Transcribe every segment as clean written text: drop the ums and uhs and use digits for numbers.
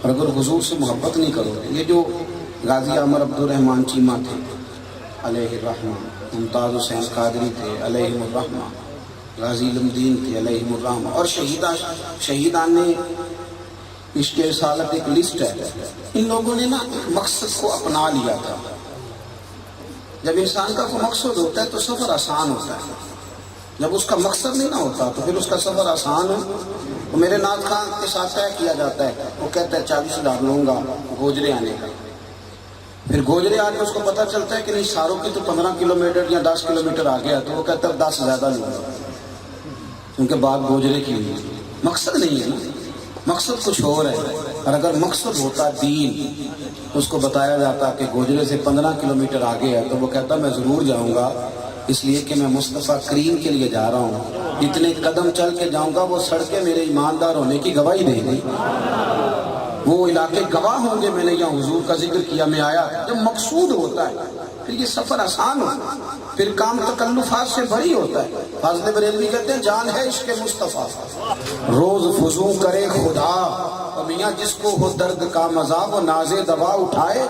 اور اگر حضور سے محبت نہیں کرو گے، یہ جو غازی عمر عبدالرحمن چیمہ تھے علیہ الرحمہ، ممتاز حسین قادری تھے علیہم الرحمہ، غازی علمدین تھے علیہم الرحمہ، اور شہیدان نے عشق رسالت ایک لسٹ ہے. ان لوگوں نے نا ایک مقصد کو اپنا لیا تھا. جب انسان کا کوئی مقصد ہوتا ہے تو سفر آسان ہوتا ہے. جب اس کا مقصد نہیں نہ ہوتا تو پھر اس کا سفر آسان ہے. تو میرے ناز خان کے ساتھ طے کیا جاتا ہے، وہ کہتا ہے 40,000 لوں گا گوجرے آنے کا. پھر گوجرے آنے اس کو پتہ چلتا ہے کہ نہیں ساروں کی تو 15 کلومیٹر یا 10 کلومیٹر آ گیا، تو وہ کہتا ہے 10 زیادہ لوں گا، کیونکہ بات گوجرے کی ہوئی. مقصد نہیں ہے نا، مقصد کچھ اور ہے. اور اگر مقصد ہوتا دین تو اس کو بتایا جاتا کہ گوجرے سے 15 کلومیٹر آگے ہے، تو وہ کہتا میں ضرور جاؤں گا، اس لیے کہ میں مصطفیٰ کریم کے لیے جا رہا ہوں. اتنے قدم چل کے جاؤں گا، وہ سڑکیں میرے ایماندار ہونے کی گواہی دے گی، وہ علاقے گواہ ہوں گے میں نے یہاں حضور کا ذکر کیا، میں آیا. جب مقصود ہوتا ہے پھر یہ سفر آسان ہوتا ہے، پھر کام تکلفات سے بری ہوتا ہے. فاضل بریلوی کہتے ہیں جان ہے عشق مصطفیٰ روز فضوں کرے خدا، اور میاں جس کو ہو درد کا مزہ وہ ناز دوا اٹھائے.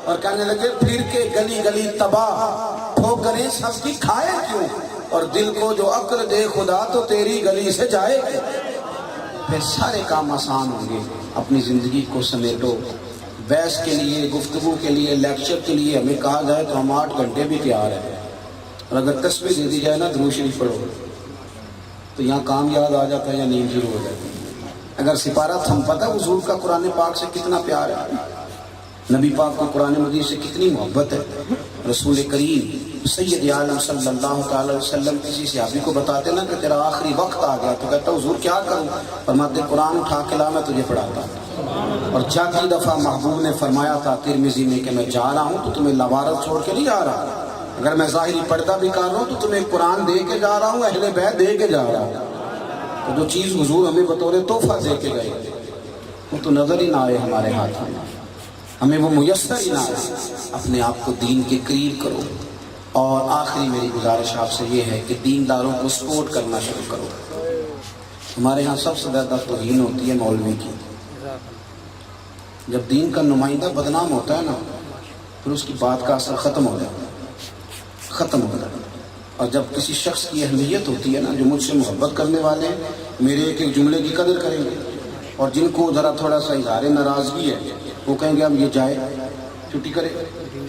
اور کہنے لگے پھر کے گلی گلی تباہ ٹھوکریں سب کی کھائے کیوں، اور دل کو جو عقل دے خدا تو تیری گلی سے جائے کیوں. پھر سارے کام آسان ہوں گے. اپنی زندگی کو سمیٹو. بحث کے لیے، گفتگو کے لیے، لیکچر کے لیے ہمیں کہا جائے تو ہم 8 گھنٹے بھی تیار ہیں. اور اگر تسبیح دے دی جائے نا درود شریف پڑھو تو یہاں کام یاد آ جاتا ہے یا نیند شروع ہو جاتی ہے. اگر سپارہ تھم پتہ حضور کا قرآن پاک سے کتنا پیار ہے، نبی پاک کو قرآن مجید سے کتنی محبت ہے. رسول کریم سید عالم صلی اللہ تعالی وسلم کسی صحابی کو بتاتے نا کہ تیرا آخری وقت آ گیا، تو کہتا حضور کیا کروں؟ فرماتے قرآن اٹھا کے لا، میں تجھے پڑھاتا ہوں. اور جاتی دفعہ محبوب نے فرمایا تھا ترمذی میں کہ میں جا رہا ہوں تو تمہیں لوارت چھوڑ کے نہیں جا رہا. اگر میں ظاہری پردہ بھی کر رہا ہوں تو تمہیں قرآن دے کے جا رہا ہوں، اہل بیت دے کے جا رہا ہوں. تو جو چیز حضور ہمیں بطور تحفہ دے کے گئے وہ تو نظر ہی نہ آئے ہمارے ہاتھ میں، ہمیں وہ میسر ہی نہ آئے. اپنے آپ کو دین کے قریب کرو. اور آخری میری گزارش آپ سے یہ ہے کہ دینداروں کو سپورٹ کرنا شروع کرو. ہمارے ہاں سب سے زیادہ توہین ہوتی ہے مولوی کی. جب دین کا نمائندہ بدنام ہوتا ہے نا پھر اس کی بات کا اثر ختم ہو جاتا ہے. اور جب کسی شخص کی اہمیت ہوتی ہے نا، جو مجھ سے محبت کرنے والے ہیں میرے ایک ایک جملے کی قدر کریں گے، اور جن کو ذرا تھوڑا سا اظہار ناراضگی ہے وہ کہیں گے ہم یہ جائے چھٹی کرے.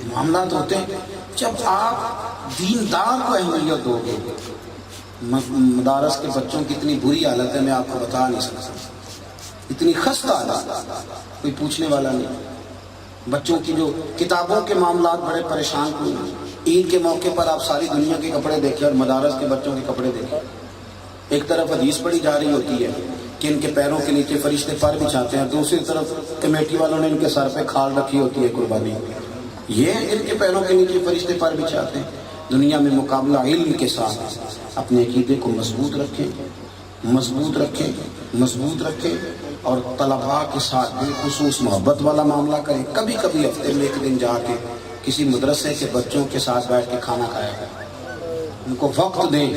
معاملات ہوتے ہیں. جب آپ دیندار کو اہمیت دو گے. مدارس کے بچوں کی اتنی بری حالت ہے میں آپ کو بتا نہیں سکتا، اتنی خستہ حالت، کوئی پوچھنے والا نہیں. بچوں کی جو کتابوں کے معاملات بڑے پریشان کن ہیں. عید کے موقع پر آپ ساری دنیا کے کپڑے دیکھیں اور مدارس کے بچوں کے کپڑے دیکھیں. ایک طرف حدیث پڑھی جا رہی ہوتی ہے کہ ان کے پیروں کے نیچے فرشتے پر بچھاتے ہیں، دوسری طرف کمیٹی والوں نے ان کے سر پہ کھال رکھی ہوتی ہے قربانی. یہ ان کے پیروں کے نیچے فرشتے پر بچھاتے ہیں. دنیا میں مقابلہ علم کے ساتھ. اپنے عقیدے کو مضبوط رکھیں اور طلباء کے ساتھ بالخصوص محبت والا معاملہ کریں. کبھی کبھی ہفتے میں ایک دن جا کے کسی مدرسے کے بچوں کے ساتھ بیٹھ کے کھانا کھایا کریں. ان کو وقت دیں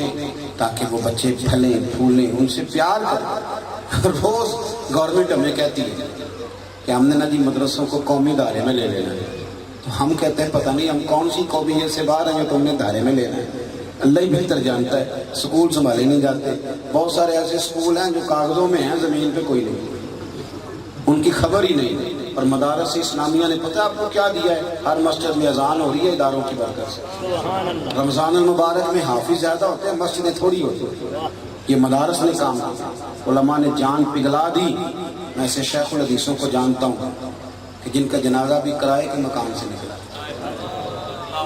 تاکہ وہ بچے پھلیں پھولیں، ان سے پیار کریں. روز گورنمنٹ ہمیں کہتی ہے کہ ہم نے نا جی مدرسوں کو قومی دائرے میں لے لینا ہے. تو ہم کہتے ہیں پتہ نہیں ہم کون سی قومیت سے باہر ہیں تو ہم نے دائرے میں لینا ہے. اللہ ہی بہتر جانتا ہے. سکول سنبھالے نہیں جاتے. بہت سارے ایسے سکول ہیں جو کاغذوں میں ہیں، زمین پہ کوئی نہیں، ان کی خبر ہی نہیں. اور مدارس اسلامیہ نے پتہ آپ کو کیا دیا ہے؟ ہر مسجد میں اذان ہو رہی ہے اداروں کی برکت سے. رمضان المبارک میں حافظ زیادہ ہوتے ہیں، مسجدیں تھوڑی ہوتی ہیں. یہ مدارس نے کام کیا. علماء نے جان پگھلا دی. میں ایسے شیخ الحدیثوں کو جانتا ہوں کہ جن کا جنازہ بھی کرائے کے مکان سے نکلا،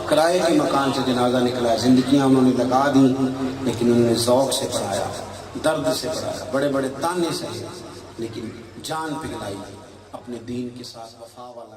کرائے کے مکان سے جنازہ نکلا ہے. زندگیاں انہوں نے لگا دی لیکن انہوں نے ذوق سے پڑھایا، درد سے پڑھایا، بڑے بڑے تانے سہے لیکن جان پگھلائی. اپنے دین کے ساتھ وفا والا